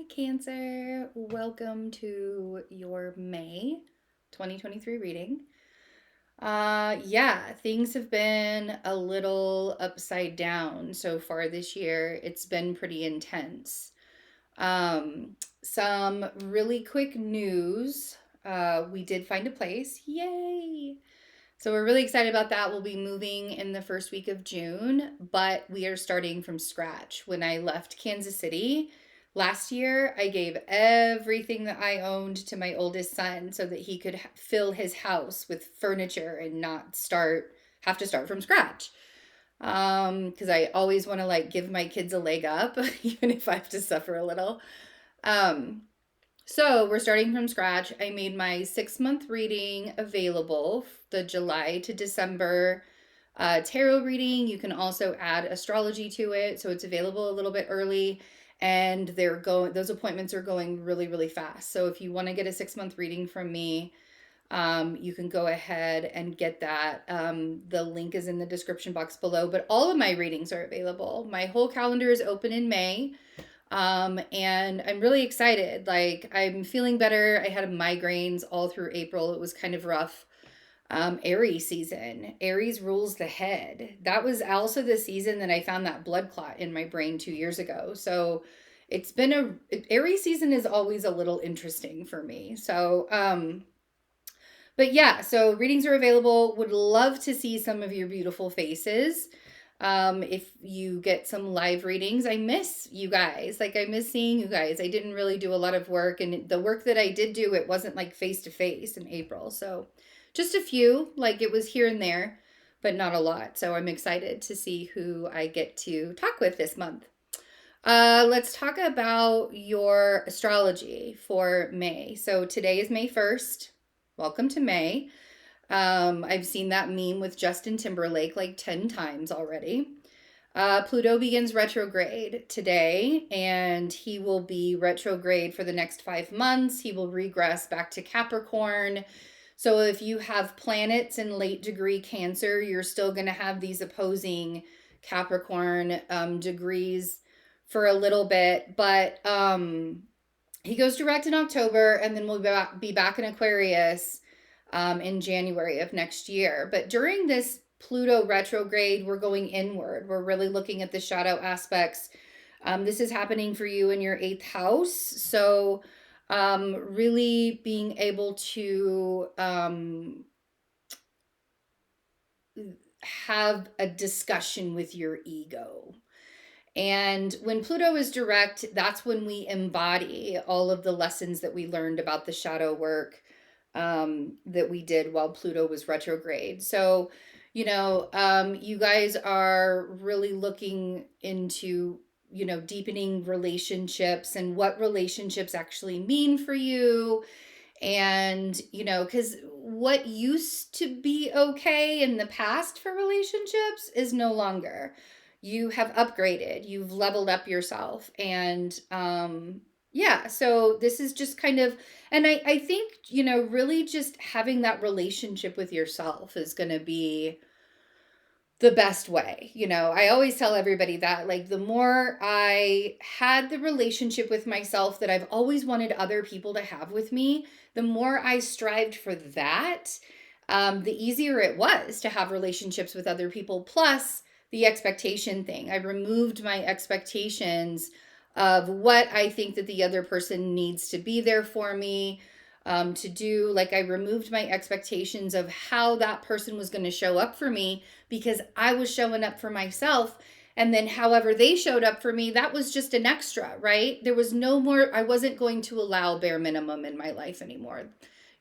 Cancer. Welcome to your May 2023 reading. Yeah, things have been a little upside down so far this year. It's been pretty intense. Some really quick news. We did find a place. Yay! So we're really excited about that. We'll be moving in the first week of June, but we are starting from scratch. When I left Kansas City last year, I gave everything that I owned to my oldest son so that he could fill his house with furniture and not have to start from scratch. Because I always want to like give my kids a leg up, even if I have to suffer a little. Um, so we're starting from scratch. I made my 6 month reading available, the July to December tarot reading. You can also add astrology to it, so it's available a little bit early. And those appointments are going really, really fast. So if you want to get a 6 month reading from me, you can go ahead and get that. The link is in the description box below. But all of my readings are available. My whole calendar is open in May. And I'm really excited. Like, I'm feeling better. I had migraines all through April. It was kind of rough. Aries season. Aries rules the head. That was also the season that I found that blood clot in my brain 2 years ago. So it's been Aries season is always a little interesting for me. But yeah, so readings are available. Would love to see some of your beautiful faces. If you get some live readings, I miss you guys. Like, I miss seeing you guys. I didn't really do a lot of work, and the work that I did do, it wasn't like face to face in April. So just a few, like it was here and there, but not a lot. So I'm excited to see who I get to talk with this month. Let's talk about your astrology for May. So today is May 1st. Welcome to May. I've seen that meme with Justin Timberlake like 10 times already. Pluto begins retrograde today, and he will be retrograde for the next 5 months. He will regress back to Capricorn. So if you have planets in late degree Cancer, you're still going to have these opposing Capricorn degrees for a little bit. But he goes direct in October, and then we'll be back in Aquarius in January of next year. But during this Pluto retrograde, we're going inward. We're really looking at the shadow aspects. This is happening for you in your 8th house. So really being able to have a discussion with your ego. And when Pluto is direct, that's when we embody all of the lessons that we learned about the shadow work that we did while Pluto was retrograde. So, you guys are really looking into, deepening relationships and what relationships actually mean for you. And, because what used to be okay in the past for relationships is no longer. You have upgraded, you've leveled up yourself. And, yeah, so this is just kind of, and I think, really just having that relationship with yourself is going to be the best way. I always tell everybody that, like, the more I had the relationship with myself that I've always wanted other people to have with me, the more I strived for that, the easier it was to have relationships with other people. Plus the expectation thing. I removed my expectations of what I think that the other person needs to be there for me, to do. Like, I removed my expectations of how that person was going to show up for me, because I was showing up for myself. And then however they showed up for me, that was just an extra, right? There was no more, I wasn't going to allow bare minimum in my life anymore.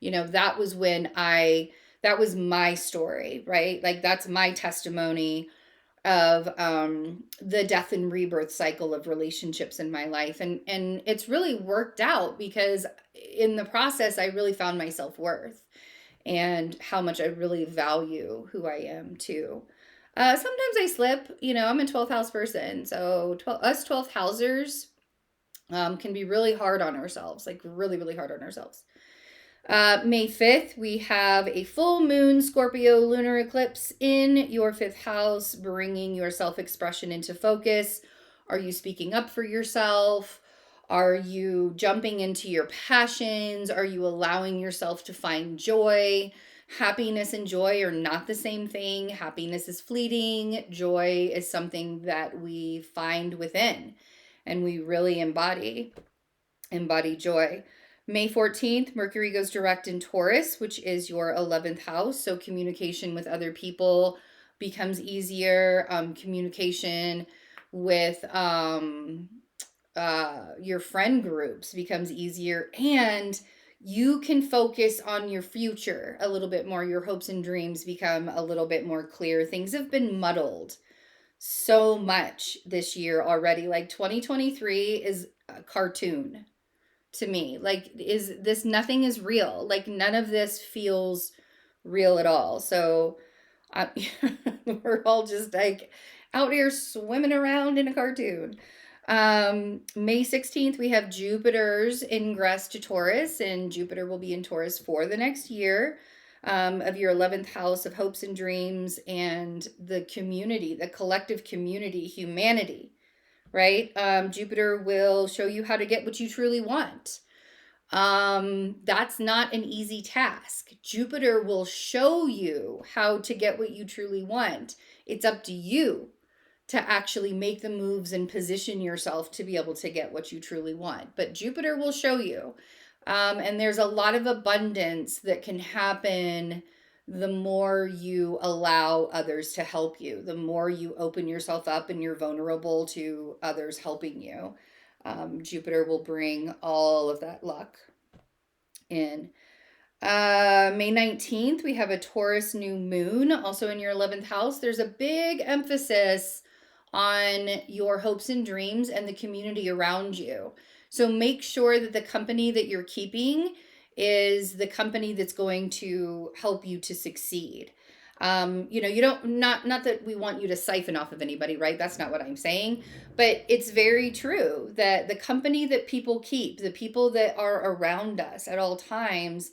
That was that was my story, right? Like, that's my testimony of the death and rebirth cycle of relationships in my life. And it's really worked out, because in the process, I really found my self-worth and how much I really value who I am too. Sometimes I slip, I'm a 12th house person. So us 12th housers can be really hard on ourselves, like really, really hard on ourselves. May 5th, we have a full moon Scorpio lunar eclipse in your 5th house, bringing your self-expression into focus. Are you speaking up for yourself? Are you jumping into your passions? Are you allowing yourself to find joy? Happiness and joy are not the same thing. Happiness is fleeting. Joy is something that we find within and we really embody joy. May 14th, Mercury goes direct in Taurus, which is your 11th house. So communication with other people becomes easier. Communication with your friend groups becomes easier. And you can focus on your future a little bit more. Your hopes and dreams become a little bit more clear. Things have been muddled so much this year already. Like 2023 is a cartoon to me. Like, is this, nothing is real. Like, none of this feels real at all. So I, we're all just like out here swimming around in a cartoon. May 16th, we have Jupiter's ingress to Taurus, and Jupiter will be in Taurus for the next year, of your 11th house of hopes and dreams and the community, the collective community, humanity, right? Jupiter will show you how to get what you truly want. That's not an easy task. Jupiter will show you how to get what you truly want. It's up to you to actually make the moves and position yourself to be able to get what you truly want. But Jupiter will show you. And there's a lot of abundance that can happen the more you allow others to help you, the more you open yourself up and you're vulnerable to others helping you. Jupiter will bring all of that luck in. May 19th, we have a Taurus new moon, also in your 11th house. There's a big emphasis on your hopes and dreams and the community around you. So make sure that the company that you're keeping is the company that's going to help you to succeed. You don't, not that we want you to siphon off of anybody, right? That's not what I'm saying, but it's very true that the company that people keep, the people that are around us at all times,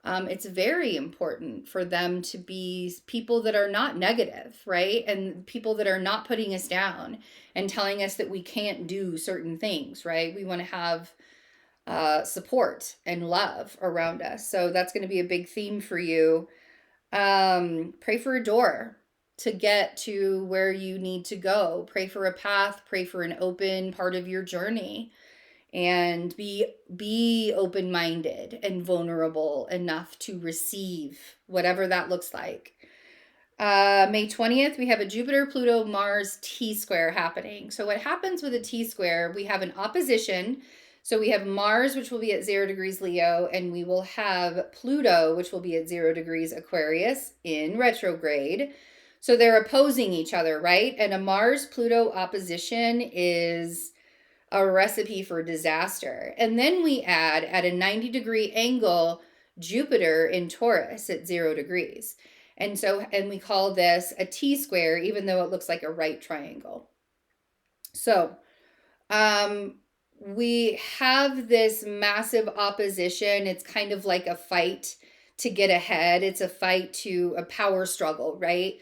it's very important for them to be people that are not negative, right? And people that are not putting us down and telling us that we can't do certain things, right? We want to have support and love around us. So that's going to be a big theme for you. Pray for a door to get to where you need to go. Pray for a path, pray for an open part of your journey, and be open-minded and vulnerable enough to receive whatever that looks like. May 20th, we have a Jupiter, Pluto, Mars T-square happening. So what happens with a T-square, we have an opposition. So we have Mars, which will be at 0 degrees Leo, and we will have Pluto, which will be at 0 degrees Aquarius in retrograde. So they're opposing each other, right? And a Mars-Pluto opposition is a recipe for disaster. And then we add, at a 90-degree angle, Jupiter in Taurus at 0 degrees. And we call this a T-square, even though it looks like a right triangle. So, we have this massive opposition. It's kind of like a fight to get ahead. It's a fight to a power struggle, right?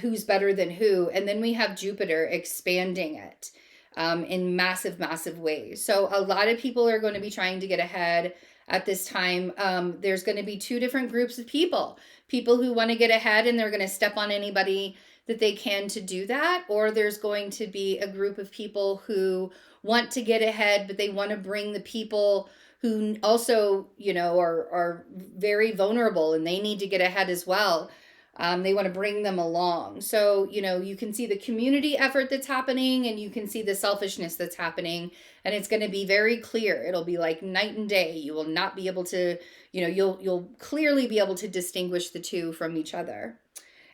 Who's better than who? And then we have Jupiter expanding it in massive, massive ways. So a lot of people are going to be trying to get ahead at this time. There's going to be two different groups of people who want to get ahead and they're going to step on anybody that they can to do that, or there's going to be a group of people who want to get ahead, but they want to bring the people who also, are very vulnerable and they need to get ahead as well. They want to bring them along. So, you can see the community effort that's happening and you can see the selfishness that's happening. And it's going to be very clear. It'll be like night and day. You will not be able to, you'll clearly be able to distinguish the two from each other.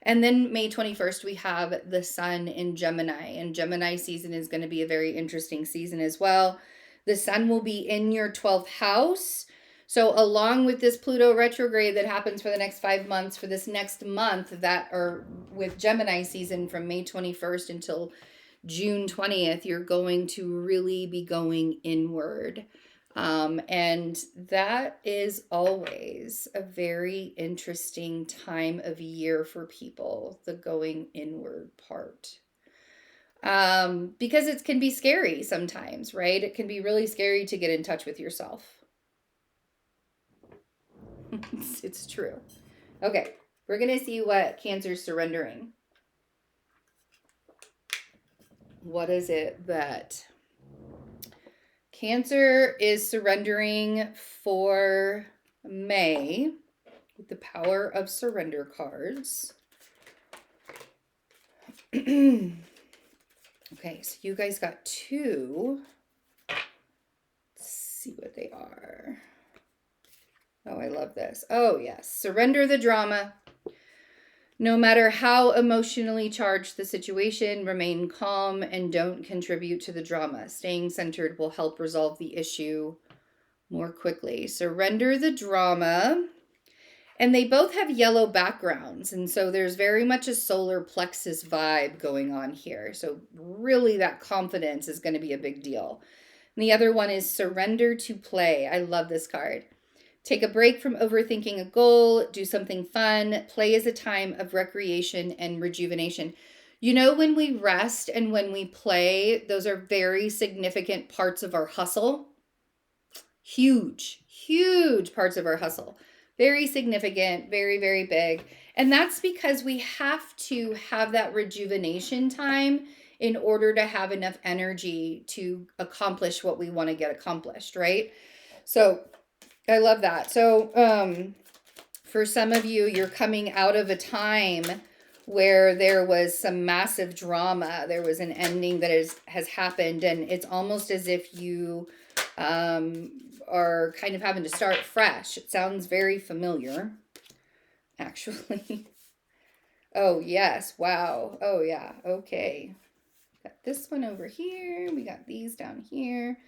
And then May 21st, we have the sun in Gemini. And Gemini season is going to be a very interesting season as well. The sun will be in your 12th house. So along with this Pluto retrograde that happens for the next 5 months, for this next month with Gemini season from May 21st until June 20th, you're going to really be going inward. And that is always a very interesting time of year for people, the going inward part. Because it can be scary sometimes, right? It can be really scary to get in touch with yourself. It's true. Okay, we're going to see what Cancer's surrendering. What is it that Cancer is surrendering for May with the Power of Surrender cards? Okay, so you guys got two. Let's see what they are. Oh, I love this. Oh, yes. Surrender the drama. No matter how emotionally charged the situation, remain calm and don't contribute to the drama. Staying centered will help resolve the issue more quickly. Surrender the drama. And they both have yellow backgrounds. And so there's very much a solar plexus vibe going on here. So really that confidence is going to be a big deal. And the other one is surrender to play. I love this card. Take a break from overthinking a goal, do something fun. Play is a time of recreation and rejuvenation. You know, when we rest and when we play, those are very significant parts of our hustle. Huge, huge parts of our hustle. Very significant, very, very big. And that's because we have to have that rejuvenation time in order to have enough energy to accomplish what we want to get accomplished, right? So I love that. So for some of you, you're coming out of a time where there was some massive drama. There was an ending that has happened, and it's almost as if you are kind of having to start fresh. It sounds very familiar, actually. Oh, yes. Wow. Oh, yeah. Okay. Got this one over here. We got these down here.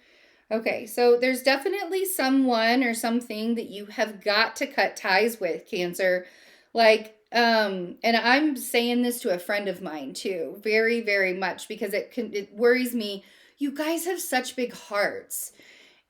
Okay, so there's definitely someone or something that you have got to cut ties with, Cancer. Like, and I'm saying this to a friend of mine too, very, very much, because it worries me. You guys have such big hearts,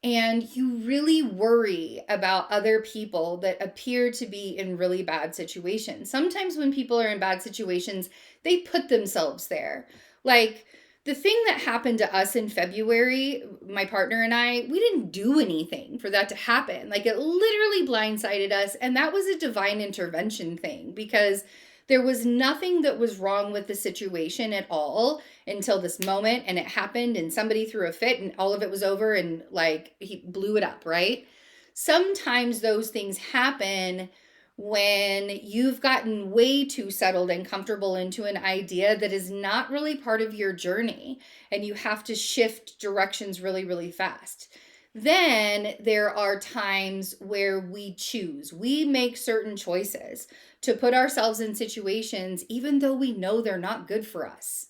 and you really worry about other people that appear to be in really bad situations. Sometimes when people are in bad situations, they put themselves there. Like, the thing that happened to us in February, my partner and I, we didn't do anything for that to happen. Like, it literally blindsided us. And that was a divine intervention thing, because there was nothing that was wrong with the situation at all until this moment. And it happened, and somebody threw a fit, and all of it was over, and like he blew it up, right? Sometimes those things happen when you've gotten way too settled and comfortable into an idea that is not really part of your journey, and you have to shift directions really, really fast. Then there are times where we make certain choices to put ourselves in situations, even though we know they're not good for us.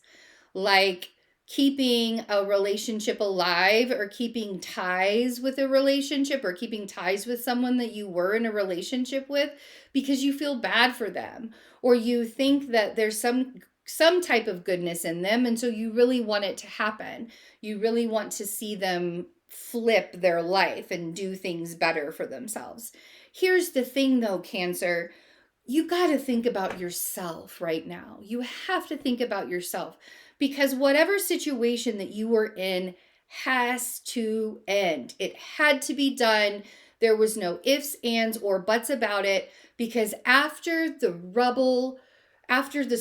Like keeping a relationship alive, or keeping ties with a relationship, or keeping ties with someone that you were in a relationship with because you feel bad for them, or you think that there's some type of goodness in them, and so you really want it to happen. You really want to see them flip their life and do things better for themselves. Here's the thing though, Cancer, you got to think about yourself right now. You have to think about yourself, because whatever situation that you were in has to end. It had to be done. There was no ifs, ands, or buts about it, because after the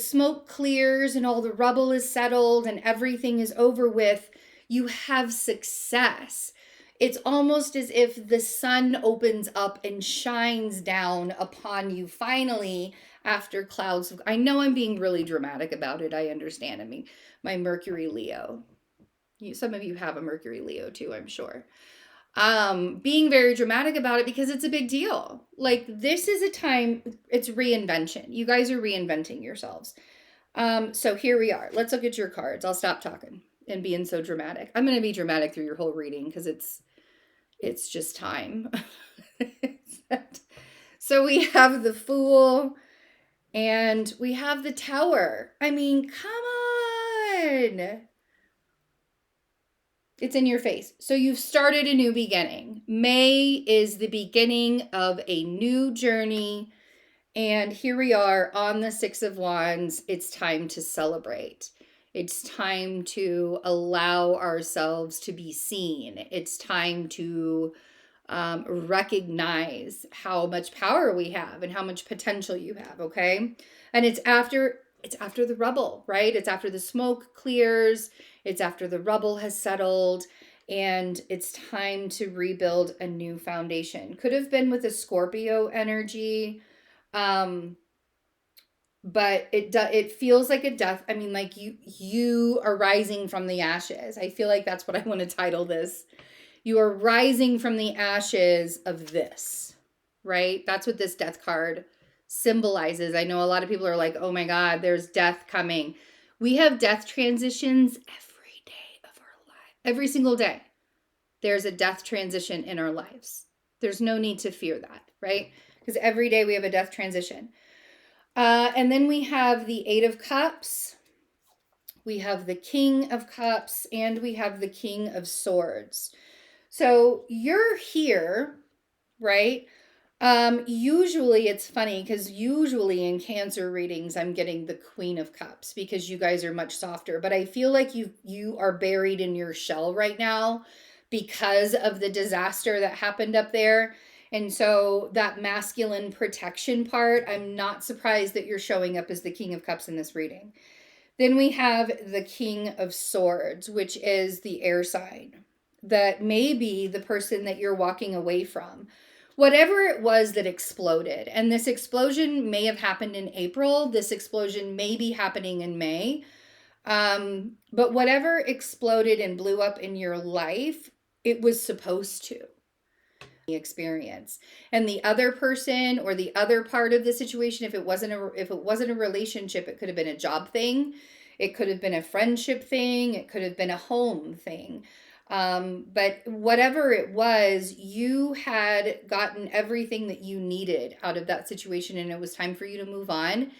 smoke clears and all the rubble is settled and everything is over with, you have success. It's almost as if the sun opens up and shines down upon you finally after clouds. I know I'm being really dramatic about it. I understand. I mean, my Mercury Leo. Some of you have a Mercury Leo too, I'm sure. Being very dramatic about it because it's a big deal. Like, this is a time, it's reinvention. You guys are reinventing yourselves. So here we are. Let's look at your cards. I'll stop talking and being so dramatic. I'm going to be dramatic through your whole reading because it's just time. So we have the Fool and we have the Tower. I mean, come on. It's in your face. So you've started a new beginning. May is the beginning of a new journey. And here we are on the Six of Wands. It's time to celebrate. It's time to allow ourselves to be seen. It's time to recognize how much power we have and how much potential you have. Okay. And it's after the rubble, right? It's after the smoke clears. It's after the rubble has settled, and it's time to rebuild a new foundation. Could have been with a Scorpio energy. Um, but it feels like a death. I mean, like you are rising from the ashes. I feel like that's what I want to title this. You are rising from the ashes of this, right? That's what this death card symbolizes. I know a lot of people are like, oh my God, there's death coming. We have death transitions every day of our life. Every single day, there's a death transition in our lives. There's no need to fear that, right? Because every day we have a death transition. And then we have the Eight of Cups. We have the King of Cups, and we have the King of Swords. So you're here, right? Usually it's funny because usually in Cancer readings, I'm getting the Queen of Cups because you guys are much softer. But I feel like you are buried in your shell right now because of the disaster that happened up there. And so that masculine protection part, I'm not surprised that you're showing up as the King of Cups in this reading. Then we have the King of Swords, which is the air sign. That may be the person that you're walking away from. Whatever it was that exploded, and this explosion may have happened in April, this explosion may be happening in May, but whatever exploded and blew up in your life, it was supposed to experience. And the other person or the other part of the situation, if it wasn't a relationship, it could have been a job thing, it could have been a friendship thing, it could have been a home thing. But whatever it was, you had gotten everything that you needed out of that situation, and it was time for you to move on.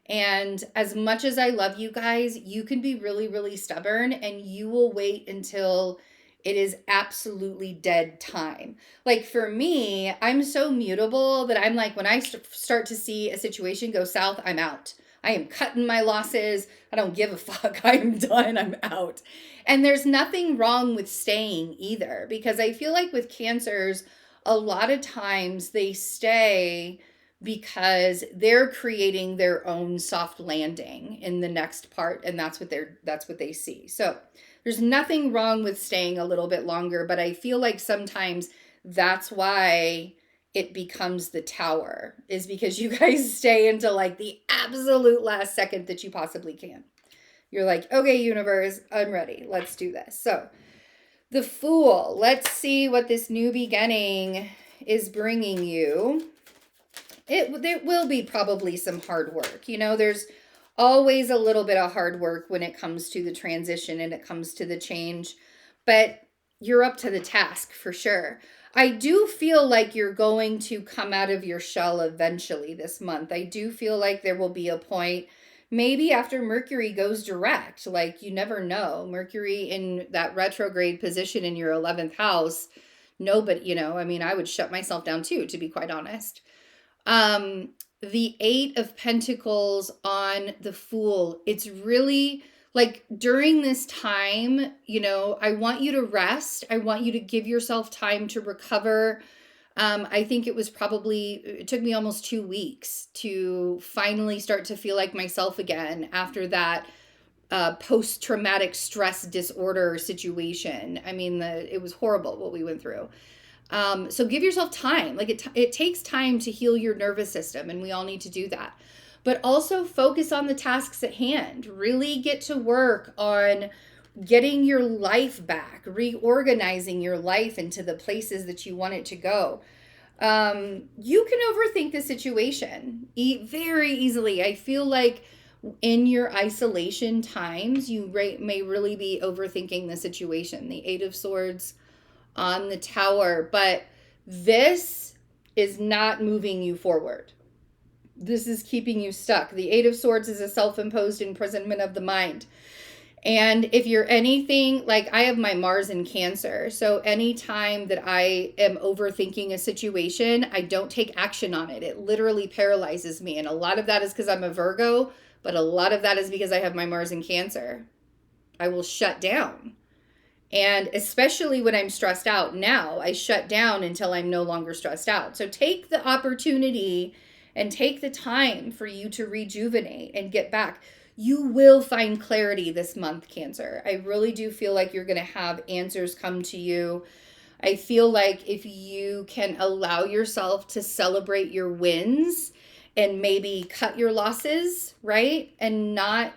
And as much as I love you guys, you can be really, really stubborn, and you will wait until it is absolutely dead time. Like for me, I'm so mutable that I'm like, when I start to see a situation go south, I'm out. I am cutting my losses. I don't give a fuck. I'm done. I'm out. And there's nothing wrong with staying either, because I feel like with Cancers, a lot of times they stay because they're creating their own soft landing in the next part, and that's what they see. So there's nothing wrong with staying a little bit longer, but I feel like sometimes that's why it becomes the Tower, is because you guys stay until like the absolute last second that you possibly can. You're like, okay, universe, I'm ready. Let's do this. So the Fool, let's see what this new beginning is bringing you. There will be probably some hard work. You know, there's always a little bit of hard work when it comes to the transition and it comes to the change, but you're up to the task for sure. I do feel like you're going to come out of your shell eventually this month. I do feel like there will be a point, maybe after Mercury goes direct, like you never know. Mercury in that retrograde position in your 11th house, nobody, you know, I mean, I would shut myself down too, to be quite honest. The Eight of Pentacles on the Fool. It's really like during this time, you know, I want you to rest. I want you to give yourself time to recover. I think it took me almost 2 weeks to finally start to feel like myself again after that post-traumatic stress disorder situation. I mean, it was horrible what we went through. So give yourself time. Like it takes time to heal your nervous system, and we all need to do that. But also focus on the tasks at hand. Really get to work on getting your life back, reorganizing your life into the places that you want it to go. You can overthink the situation very easily. I feel like in your isolation times, you may really be overthinking the situation. The Eight of Swords on the Tower, but this is not moving you forward. This is keeping you stuck. The Eight of Swords is a self-imposed imprisonment of the mind. And if you're anything like, I have my Mars in Cancer, so anytime that I am overthinking a situation, I don't take action on it. It literally paralyzes me. And a lot of that is because I'm a Virgo, but a lot of that is because I have my Mars in Cancer. I will shut down. And especially when I'm stressed out now, I shut down until I'm no longer stressed out. So take the opportunity and take the time for you to rejuvenate and get back. You will find clarity this month, Cancer. I really do feel like you're going to have answers come to you. I feel like if you can allow yourself to celebrate your wins and maybe cut your losses, right? And not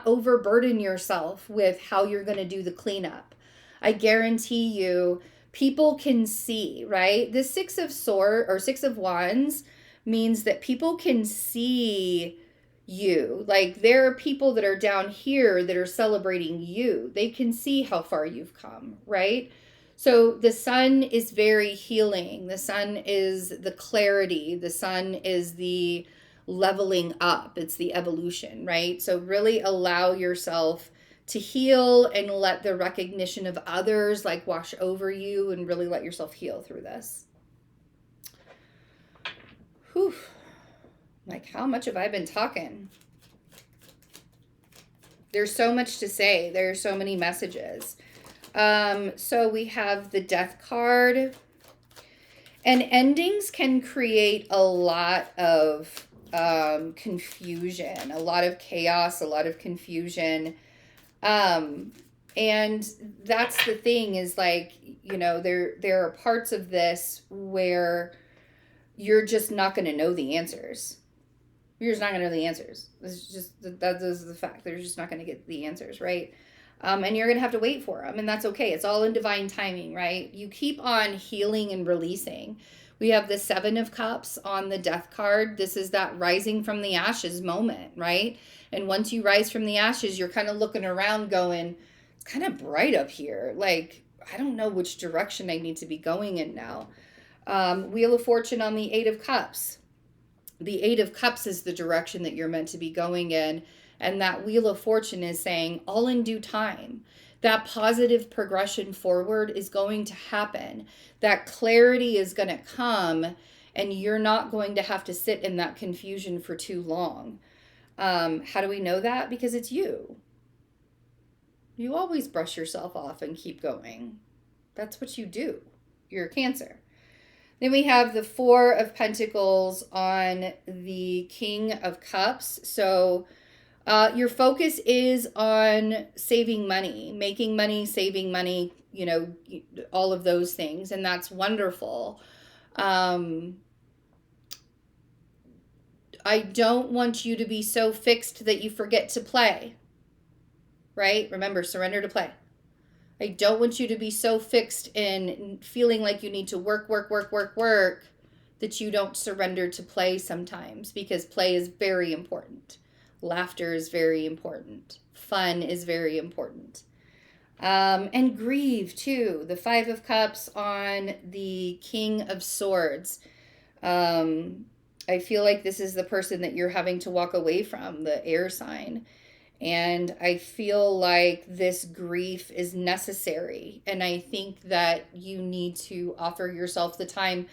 overburden yourself with how you're going to do the cleanup. I guarantee you people can see, right? The 6 of Wands means that people can see you. Like there are people that are down here that are celebrating you. They can see how far you've come, right? So the sun is very healing. The sun is the clarity. The sun is the leveling up. It's the evolution, right? So really allow yourself to heal and let the recognition of others like wash over you and really let yourself heal through this. Whew. Like, how much have I been talking? There's so much to say. There are so many messages. So we have the Death card. And endings can create a lot of confusion, a lot of chaos, a lot of confusion. And that's the thing is like, you know, there are parts of this where you're just not going to know the answers. You're just not going to know the answers. That is the fact. They're just not going to get the answers, right? And you're going to have to wait for them, and that's okay. It's all in divine timing, right? You keep on healing and releasing. We have the 7 of Cups on the Death card. This is that rising from the ashes moment, right? And once you rise from the ashes, you're kind of looking around going, it's kind of bright up here. Like, I don't know which direction I need to be going in now. Wheel of Fortune on the 8 of Cups. The 8 of Cups is the direction that you're meant to be going in. And that Wheel of Fortune is saying all in due time. That positive progression forward is going to happen. That clarity is going to come, and you're not going to have to sit in that confusion for too long. How do we know that? Because it's you. You always brush yourself off and keep going. That's what you do. You're a Cancer. Then we have the 4 of Pentacles on the King of Cups. So your focus is on saving money, making money, saving money, you know, all of those things. And that's wonderful. I don't want you to be so fixed that you forget to play, right? Remember, surrender to play. I don't want you to be so fixed in feeling like you need to work that you don't surrender to play sometimes, because play is very important. Laughter is very important. Fun is very important. And grieve too. The 5 of Cups on the King of Swords. I feel like this is the person that you're having to walk away from, the air sign. And I feel like this grief is necessary. And I think that you need to offer yourself the time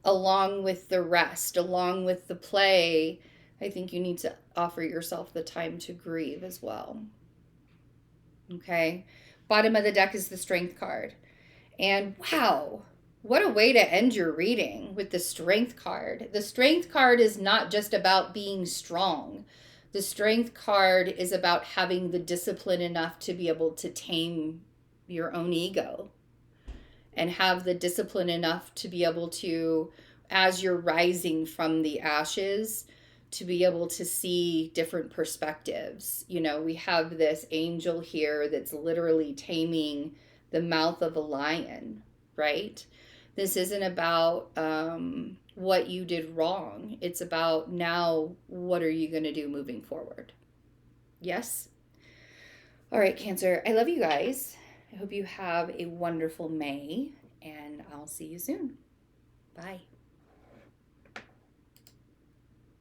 along with the rest, along with the play. I think you need to offer yourself the time to grieve as well. Okay. Bottom of the deck is the Strength card. And wow, what a way to end your reading with the Strength card. The Strength card is not just about being strong. The Strength card is about having the discipline enough to be able to tame your own ego and have the discipline enough to be able to, as you're rising from the ashes, to be able to see different perspectives. You know, we have this angel here that's literally taming the mouth of a lion, right? This isn't about what you did wrong. It's about now, what are you going to do moving forward? Yes? All right, Cancer, I love you guys. I hope you have a wonderful May, and I'll see you soon. Bye.